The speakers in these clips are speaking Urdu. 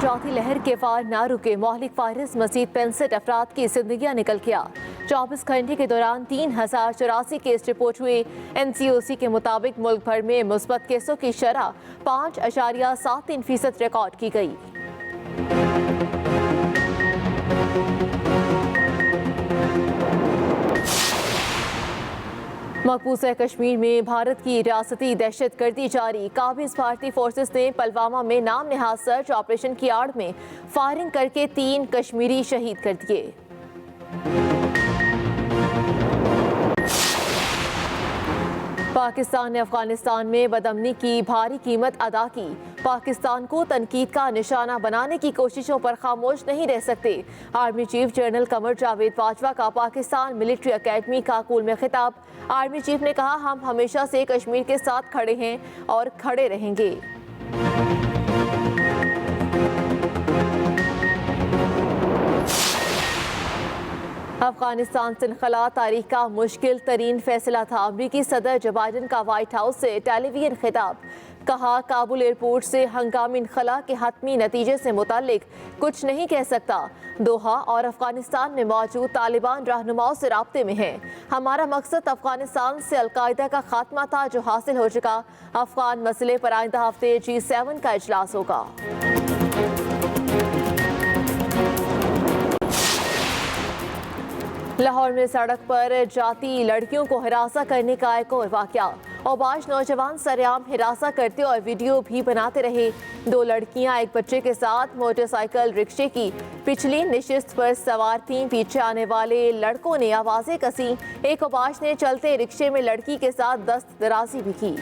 چوتھی لہر کے وار نہ رکے، مہلک وائرس مزید 65 افراد کی زندگیاں نکل گیا۔ 24 گھنٹے کے دوران 3084 کیس رپورٹ ہوئے۔ NCOC کے مطابق ملک بھر میں مثبت کیسوں کی شرح 5.73% ریکارڈ کی گئی۔ مقبوضہ کشمیر میں بھارت کی ریاستی دہشت گردی جاری، قابض بھارتی فورسز نے پلوامہ میں نام نہاد سرچ آپریشن کی آڑ میں فائرنگ کر کے 3 کشمیری شہید کر دیے۔ پاکستان نے افغانستان میں بدامنی کی بھاری قیمت ادا کی، پاکستان کو تنقید کا نشانہ بنانے کی کوششوں پر خاموش نہیں رہ سکتے۔ Army chief general Qamar Javed Bajwa کا پاکستان ملٹری اکیڈمی کاکول میں خطاب۔ آرمی چیف نے کہا، ہم ہمیشہ سے کشمیر کے ساتھ کھڑے ہیں اور کھڑے رہیں گے۔ افغانستان سے انخلا تاریخ کا مشکل ترین فیصلہ تھا، امریکی صدر جو بائیڈن کا وائٹ ہاؤس سے ٹیلی ویژن خطاب۔ کہا، کابل ایئرپورٹ سے ہنگامی انخلا کے حتمی نتیجے سے متعلق کچھ نہیں کہہ سکتا۔ دوحہ اور افغانستان میں موجود طالبان رہنماؤں سے رابطے میں ہیں۔ ہمارا مقصد افغانستان سے القاعدہ کا خاتمہ تھا جو حاصل ہو چکا۔ افغان مسئلے پر آئندہ ہفتے G7 کا اجلاس ہوگا۔ لاہور میں سڑک پر جاتی لڑکیوں کو ہراساں کرنے کا ایک اور واقعہ، اوباش نوجوان سرعام ہراساں کرتے اور ویڈیو بھی بناتے رہے۔ 2 لڑکیاں ایک بچے کے ساتھ موٹر سائیکل رکشے کی پچھلی نشست پر سوار تھیں۔ پیچھے آنے والے لڑکوں نے آوازیں کسیں، ایک اوباش نے چلتے رکشے میں لڑکی کے ساتھ دست درازی بھی کی۔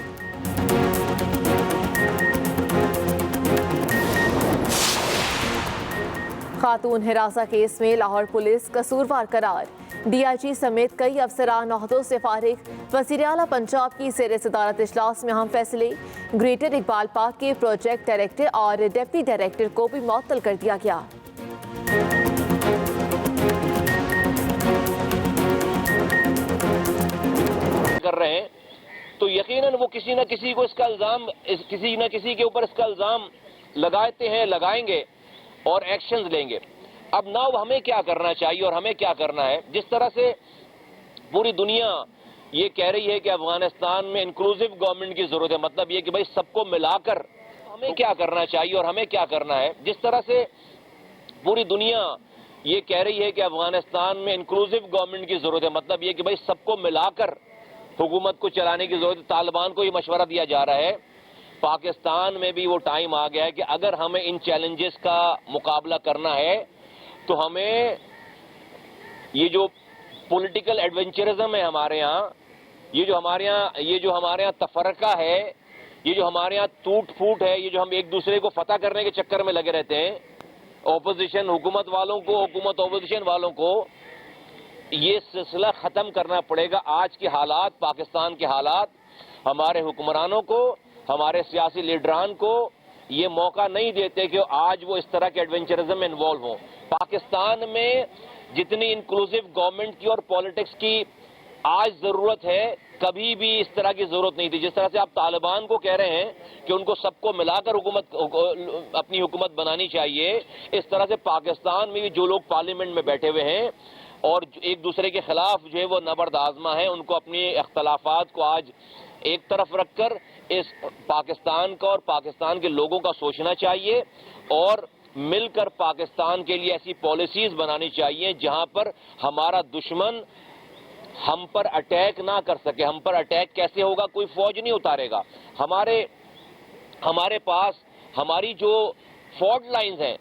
خاتون ہراساں کیس میں لاہور پولیس قصوروار قرار، DIG سمیت کئی افسران عہدوں سے فارغ۔ وزیر اعلیٰ پنجاب کی زیر صدارت اجلاس میں اہم فیصلے، گریٹر اقبال پارک کے پروجیکٹ ڈائریکٹر اور ڈپٹی ڈائریکٹر کو بھی معطل کر دیا گیا۔ کر رہے ہیں تو یقیناً وہ کسی نہ کسی کو کسی نہ کسی کے اوپر اس کا الزام لگاتے ہیں، لگائیں گے اور ایکشنز لیں گے۔ اب نہ ہمیں کیا کرنا چاہیے اور ہمیں کیا کرنا ہے، جس طرح سے پوری دنیا یہ کہہ رہی ہے کہ افغانستان میں انکلوزیو گورنمنٹ کی ضرورت ہے، مطلب یہ کہ بھائی سب کو ملا کر ہمیں کیا کرنا چاہیے اور ہمیں کیا کرنا ہے، جس طرح سے پوری دنیا یہ کہہ رہی ہے کہ افغانستان میں انکلوزیو گورنمنٹ کی ضرورت ہے، مطلب یہ کہ بھائی سب کو ملا کر حکومت کو چلانے کی ضرورت ہے۔ طالبان کو یہ مشورہ دیا جا رہا ہے، پاکستان میں بھی وہ ٹائم آ گیا ہے کہ اگر ہمیں ان چیلنجز کا مقابلہ کرنا ہے تو ہمیں یہ جو پولیٹیکل ایڈونچرزم ہے ہمارے ہاں، یہ جو ہمارے ہاں تفرقہ ہے، یہ جو ہمارے ہاں ٹوٹ پھوٹ ہے، یہ جو ہم ایک دوسرے کو فتح کرنے کے چکر میں لگے رہتے ہیں، اپوزیشن حکومت والوں کو، حکومت اپوزیشن والوں کو، یہ سلسلہ ختم کرنا پڑے گا۔ آج کے حالات، پاکستان کے حالات، ہمارے حکمرانوں کو، ہمارے سیاسی لیڈران کو یہ موقع نہیں دیتے کہ آج وہ اس طرح کے ایڈونچرزم میں انوالو ہوں۔ پاکستان میں جتنی انکلوزیو گورنمنٹ کی اور پالیٹکس کی آج ضرورت ہے، کبھی بھی اس طرح کی ضرورت نہیں تھی۔ جس طرح سے آپ طالبان کو کہہ رہے ہیں کہ ان کو سب کو ملا کر اپنی حکومت بنانی چاہیے، اس طرح سے پاکستان میں بھی جو لوگ پارلیمنٹ میں بیٹھے ہوئے ہیں اور ایک دوسرے کے خلاف جو ہے وہ نبرد آزما ہیں، ان کو اپنی اختلافات کو آج ایک طرف رکھ کر اس پاکستان کا اور پاکستان کے لوگوں کا سوچنا چاہیے اور مل کر پاکستان کے لیے ایسی پالیسیز بنانی چاہیے جہاں پر ہمارا دشمن ہم پر اٹیک نہ کر سکے۔ ہم پر اٹیک کیسے ہوگا؟ کوئی فوج نہیں اتارے گا۔ ہمارے پاس ہماری جو فالٹ لائنز ہیں،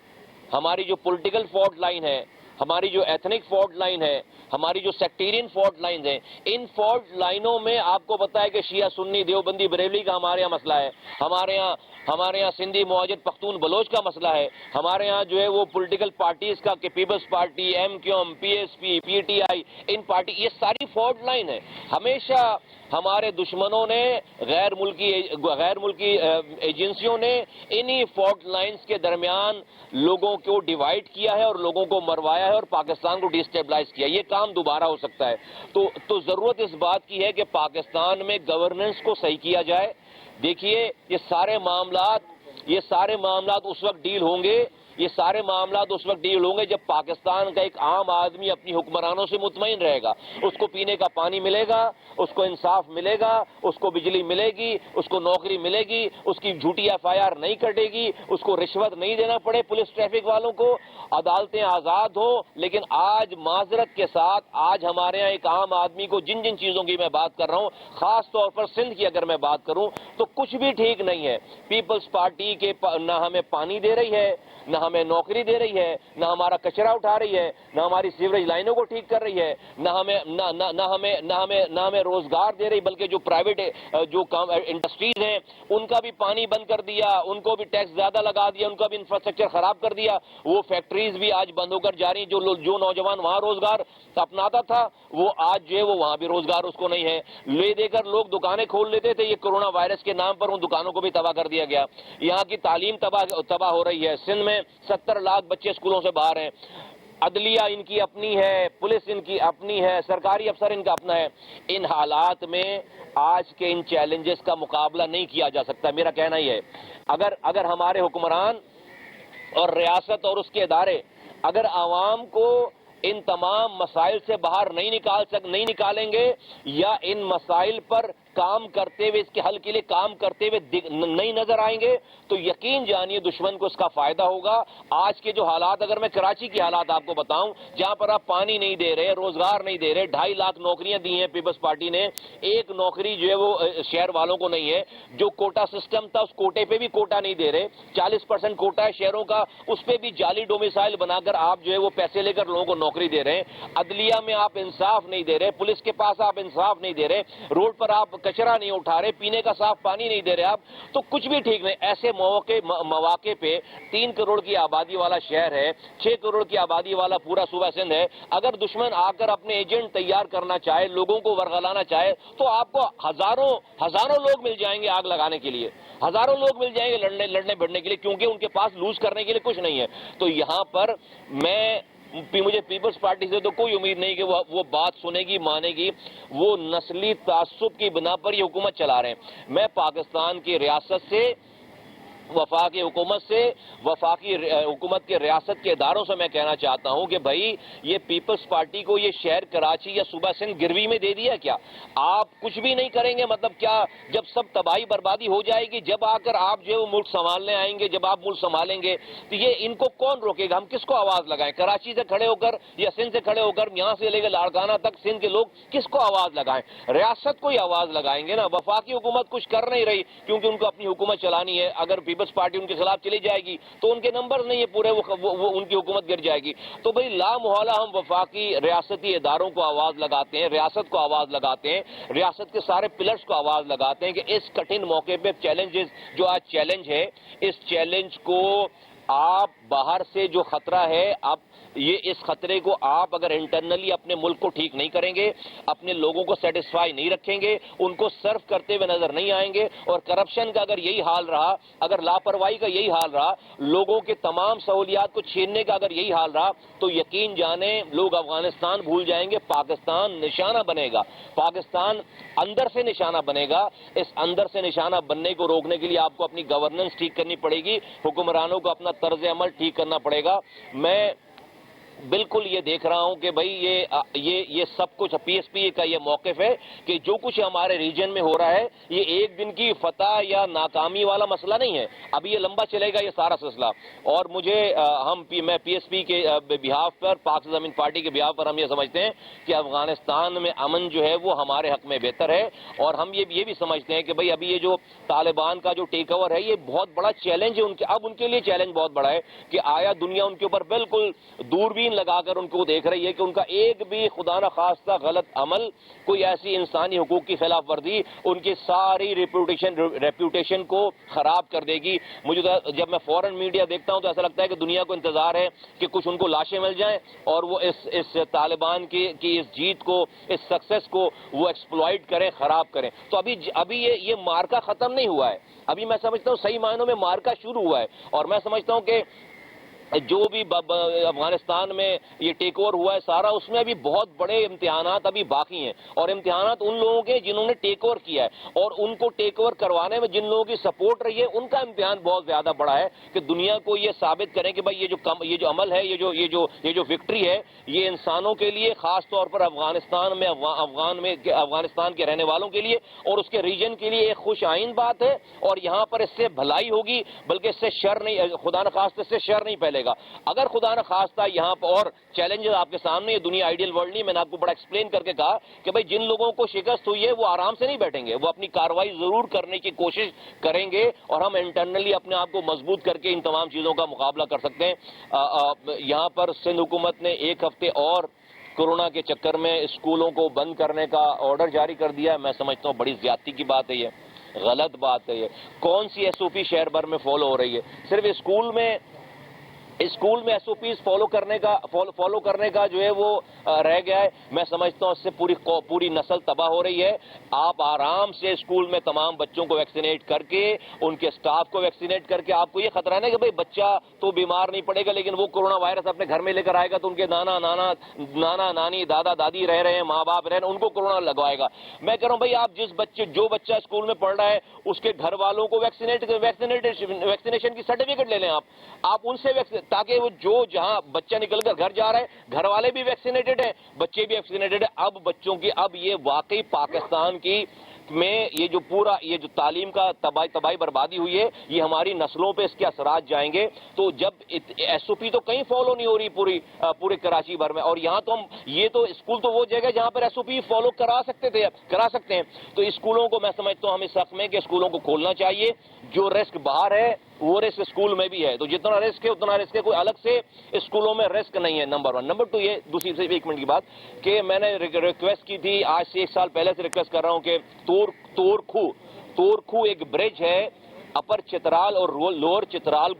ہماری جو پولیٹیکل فالٹ لائن ہے، ہماری جو ایتھنک فالٹ لائن ہے، ہماری جو سیکٹیرین فالٹ لائنز ہیں، ان فالٹ لائنوں میں آپ کو پتا ہے کہ شیعہ سنی دیوبندی بریلوی کا ہمارے یہاں مسئلہ ہے، ہمارے یہاں سندھی مہاجر پختون بلوچ کا مسئلہ ہے، ہمارے یہاں جو ہے وہ پولیٹیکل پارٹیز کا کہ Peoples Party, MQM، PSP، PTI، ان پارٹی، یہ ساری فالٹ لائن ہے۔ ہمیشہ ہمارے دشمنوں نے، غیر ملکی ایجنسیوں نے انہی فالٹ لائنز کے درمیان لوگوں کو ڈیوائیڈ کیا ہے اور لوگوں کو مروایا ہے اور پاکستان کو ڈیسٹیبلائز کیا۔ یہ کام دوبارہ ہو سکتا ہے تو ضرورت اس بات کی ہے کہ پاکستان میں گورننس کو صحیح کیا جائے۔ دیکھیے یہ سارے معاملات اس وقت ڈیل ہوں گے یہ سارے معاملات اس وقت ڈیل ہوں گے جب پاکستان کا ایک عام آدمی اپنی حکمرانوں سے مطمئن رہے گا. اس کو پینے کا پانی ملے گا, اس کو انصاف ملے گا, اس کو بجلی ملے گی, اس کو نوکری ملے گی, اس کی جھوٹی FIR نہیں کٹے گی, اس کو رشوت نہیں دینا پڑے پولیس ٹریفک والوں کو, عدالتیں آزاد ہوں. لیکن آج معذرت کے ساتھ آج ہمارے یہاں ایک عام آدمی کو جن جن چیزوں کی میں بات کر رہا ہوں, خاص طور پر سندھ کی اگر میں بات کروں تو کچھ بھی ٹھیک نہیں ہے. پیپلز پارٹی کے نہ ہمیں پانی دے رہی ہے, نہ ہمیں نوکری دے رہی ہے, نہ ہمارا کچرا اٹھا رہی ہے, نہ ہماری سیوریج لائنوں کو ٹھیک کر رہی ہے, نہ ہمیں روزگار دے رہی, بلکہ جو پرائیویٹ جو انڈسٹریز ہیں ان کا بھی پانی بند کر دیا, ان کو بھی ٹیکس زیادہ لگا دیا, ان کا بھی انفراسٹرکچر خراب کر دیا. وہ فیکٹریز بھی آج بند ہو کر جا رہی, جو نوجوان وہاں روزگار اپناتا تھا وہ آج جو ہے وہ وہاں بھی روزگار اس کو نہیں ہے. لے دے کر لوگ دکانیں کھول لیتے تھے, یہ کرونا وائرس کے نام پر ان دکانوں کو بھی تباہ کر دیا گیا. یہاں کی تعلیم تباہ ہو رہی ہے. سندھ میں 70 لاکھ بچے اسکولوں سے باہر ہیں. عدلیہ ان کی اپنی ہے, پولیس ان کی اپنی ہے, سرکاری افسر ان کا اپنا ہے. ان حالات میں آج کے ان چیلنجز کا مقابلہ نہیں کیا جا سکتا. میرا کہنا یہ ہے اگر ہمارے حکمران اور ریاست اور اس کے ادارے اگر عوام کو ان تمام مسائل سے باہر نہیں نکالیں گے یا ان مسائل پر کام کرتے ہوئے, اس کے حل کے لیے کام کرتے ہوئے نہیں نظر آئیں گے تو یقین جانیے دشمن کو اس کا فائدہ ہوگا. آج کے جو حالات, اگر میں کراچی کی حالات آپ کو بتاؤں جہاں پر آپ پانی نہیں دے رہے, روزگار نہیں دے رہے, 2.5 لاکھ نوکریاں دی ہیں پیپلز پارٹی نے, ایک نوکری جو ہے وہ شہر والوں کو نہیں ہے. جو کوٹا سسٹم تھا اس کوٹے پہ بھی کوٹا نہیں دے رہے, 40% کوٹا ہے شہروں کا, اس پہ بھی جعلی ڈومیسائل بنا کر آپ جو ہے وہ پیسے لے کر لوگوں کو نوکری دے رہے ہیں. عدلیہ میں آپ انصاف نہیں دے رہے, پولیس کے پاس آپ انصاف نہیں دے رہے, روڈ پر آپ کچرا نہیں اٹھا رہے, پینے کا صاف پانی نہیں دے رہے آپ, تو کچھ بھی ٹھیک نہیں. ایسے مواقع پہ 3 کروڑ کی آبادی والا شہر ہے, 6 کروڑ کی آبادی والا پورا صوبہ سندھ ہے, اگر دشمن آ کر اپنے ایجنٹ تیار کرنا چاہے, لوگوں کو ورغلانا چاہے تو آپ کو ہزاروں لوگ مل جائیں گے آگ لگانے کے لیے, ہزاروں لوگ مل جائیں گے لڑنے بڑھنے کے لیے, کیونکہ ان کے پاس لوز کرنے کے لیے کچھ نہیں ہے. تو یہاں پر مجھے پیپلز پارٹی سے تو کوئی امید نہیں کہ وہ بات سنے گی, مانے گی. وہ نسلی تعصب کی بنا پر یہ حکومت چلا رہے ہیں. میں پاکستان کی ریاست سے, وفاقی حکومت سے, وفاقی حکومت کے ریاست کے اداروں سے میں کہنا چاہتا ہوں کہ بھائی یہ پیپلز پارٹی کو یہ شہر کراچی یا صوبہ سندھ گروی میں دے دیا کیا؟ آپ کچھ بھی نہیں کریں گے, مطلب کیا جب سب تباہی بربادی ہو جائے گی, جب آ کر آپ جو ہے وہ ملک سنبھالنے آئیں گے, جب آپ ملک سنبھالیں گے تو یہ ان کو کون روکے گا؟ ہم کس کو آواز لگائیں؟ کراچی سے کھڑے ہو کر یا سندھ سے کھڑے ہو کر یہاں سے لے کے لاڑکانہ تک سندھ کے لوگ کس کو آواز لگائیں؟ ریاست کو ہی آواز لگائیں گے نا. وفاقی حکومت کچھ کر نہیں رہی کیونکہ ان کو اپنی حکومت چلانی ہے. اگر پیپلز پارٹی ان کے خلاف چلی جائے گی تو ان کے نمبر نہیں ہے پورے, وہ ان کی حکومت گر جائے گی. تو بھئی لا محالہ ہم وفاقی ریاستی اداروں کو آواز لگاتے ہیں, ریاست کو آواز لگاتے ہیں, ریاست کے سارے پلرز کو آواز لگاتے ہیں کہ اس کٹھن موقع پہ چیلنجز جو آج چیلنج ہے, اس چیلنج کو آپ باہر سے جو خطرہ ہے, آپ یہ اس خطرے کو آپ اگر انٹرنلی اپنے ملک کو ٹھیک نہیں کریں گے, اپنے لوگوں کو سیٹسفائی نہیں رکھیں گے, ان کو سرو کرتے ہوئے نظر نہیں آئیں گے, اور کرپشن کا اگر یہی حال رہا, اگر لاپرواہی کا یہی حال رہا, لوگوں کے تمام سہولیات کو چھیننے کا اگر یہی حال رہا, تو یقین جانیں لوگ افغانستان بھول جائیں گے. پاکستان نشانہ بنے گا, پاکستان اندر سے نشانہ بنے گا. اس اندر سے نشانہ بننے کو روکنے کے لیے آپ کو اپنی گورننس ٹھیک کرنی پڑے گی, حکمرانوں کو اپنا طرز عمل ٹھیک کرنا پڑے گا. میں بالکل یہ دیکھ رہا ہوں کہ بھئی یہ سب کچھ پی ایس پی کا یہ موقف ہے کہ جو کچھ ہمارے ریجن میں ہو رہا ہے یہ ایک دن کی فتح یا ناکامی والا مسئلہ نہیں ہے, ابھی یہ لمبا چلے گا یہ سارا سلسلہ. اور مجھے میں پی ایس پی کے بہاف پر, پاک زمین پارٹی کے بہاف پر ہم یہ سمجھتے ہیں کہ افغانستان میں امن جو ہے وہ ہمارے حق میں بہتر ہے, اور ہم یہ بھی سمجھتے ہیں کہ بھئی ابھی یہ جو طالبان کا جو ٹیک اوور ہے یہ بہت بڑا چیلنج ہے اب ان کے لیے چیلنج بہت بڑا ہے کہ آیا دنیا ان کے اوپر بالکل دوربین لگا کر ان کو دیکھ رہی ہے کہ ان کا ایک بھی خدا نہ خواستہ غلط عمل, کوئی ایسی انسانی حقوق کی خلاف ورزی ان کی ساری ریپوٹیشن کو خراب کر دے گی. مجھے جب میں فورن میڈیا دیکھتا ہوں تو ایسا لگتا ہے کہ دنیا کو انتظار ہے کہ کچھ ان کو لاشیں مل جائیں اور وہ اس طالبان کی اس جیت کو, اس سکسس کو وہ ایکسپلوئٹ کریں, خراب کریں. تو ابھی یہ مارکا ختم نہیں ہوا ہے, ابھی میں سمجھتا ہوں صحیح معنوں میں مارکا شروع ہوا ہے, اور میں سمجھتا ہوں کہ جو بھی افغانستان میں یہ ٹیک اوور ہوا ہے سارا، اس میں ابھی بہت بڑے امتحانات ابھی باقی ہیں، اور امتحانات ان لوگوں کے جنہوں نے ٹیک اوور کیا ہے، اور ان کو ٹیک اوور کروانے میں جن لوگوں کی سپورٹ رہی ہے ان کا امتحان بہت زیادہ بڑا ہے کہ دنیا کو یہ ثابت کریں کہ بھائی یہ جو عمل ہے، یہ جو وکٹری ہے، یہ انسانوں کے لیے، خاص طور پر افغانستان کے رہنے والوں کے لیے اور اس کے ریجن کے لیے ایک خوش آئند بات ہے، اور یہاں پر اس سے بھلائی ہوگی، بلکہ اس سے شر نہیں، خدا نخواستہ اس سے شر نہیں پھیلے گا۔ اگر خدا نخواستہ یہاں پر اور چیلنجز آپ کے سامنے، یہ دنیا آئیڈیل ورلڈ نہیں، میں نے آپ کو بڑا ایکسپلین کر کے کہا کہ بھائی جن لوگوں کو شکست ہوئی ہے وہ آرام سے نہیں بیٹھیں گے، وہ اپنی کارروائی ضرور کرنے کی کوشش کریں گے، اور ہم انٹرنلی اپنے آپ کو مضبوط کر کے ان تمام چیزوں کا مقابلہ کر سکتے ہیں۔ یہاں پر سندھ حکومت نے 1 ہفتے اور کورونا کے چکر میں اسکولوں کو بند کرنے کا آرڈر جاری کر دیا ہے۔ میں سمجھتا ہوں بڑی زیادتی کی بات ہے، یہ غلط بات ہے۔ یہ کون سی ایس او پی شہر بھر میں فالو ہو رہی ہے؟ صرف اسکول میں ایس او پیز فالو کرنے کا جو ہے وہ رہ گیا ہے۔ میں سمجھتا ہوں اس سے پوری نسل تباہ ہو رہی ہے۔ آپ آرام سے اسکول میں تمام بچوں کو ویکسینیٹ کر کے، ان کے سٹاف کو ویکسینیٹ کر کے، آپ کو یہ خطرہ ہے کہ بھئی بچہ تو بیمار نہیں پڑے گا لیکن وہ کورونا وائرس اپنے گھر میں لے کر آئے گا تو ان کے نانا نانی دادا دادی رہ رہے ہیں، ماں باپ رہ رہے ہیں، ان کو کورونا لگوائے گا۔ میں کہہ رہا ہوں بھئی آپ جو بچہ اسکول میں پڑھ رہا ہے اس کے گھر والوں کو ویکسینیشن کی سرٹیفکیٹ لے لیں آپ ان سے تاکہ وہ جہاں بچہ نکل کر گھر جا رہا ہے گھر والے بھی ویکسینیٹڈ ہیں، بچے بھی ویکسینیٹڈ ہیں۔ اب بچوں کی یہ واقعی پاکستان میں یہ جو تعلیم کا تباہی بربادی ہوئی ہے، یہ ہماری نسلوں پہ اس کے اثرات جائیں گے۔ تو جب ایس او پی تو کہیں فالو نہیں ہو رہی پورے کراچی بھر میں، اور یہاں تو یہ تو اسکول تو وہ جگہ جہاں پر ایس او پی فالو کرا سکتے ہیں، تو اسکولوں کو میں سمجھتا ہوں ہمیں سخت میں کہ اسکولوں کو کھولنا چاہیے۔ جو رسک باہر ہے وہ رسک اسکول میں بھی ہے، تو جتنا رسک ہے اتنا رسک ہے، کوئی الگ سے اسکولوں میں رسک نہیں ہے، نمبر 1۔ نمبر 2 یہ دوسری سے 1 منٹ کی بات کہ میں نے ریکویسٹ کی تھی، آج سے 1 سال پہلے سے ریکویسٹ کر رہا ہوں کہ تور کھو ایک برج ہے اپر چترال اور لوور چترال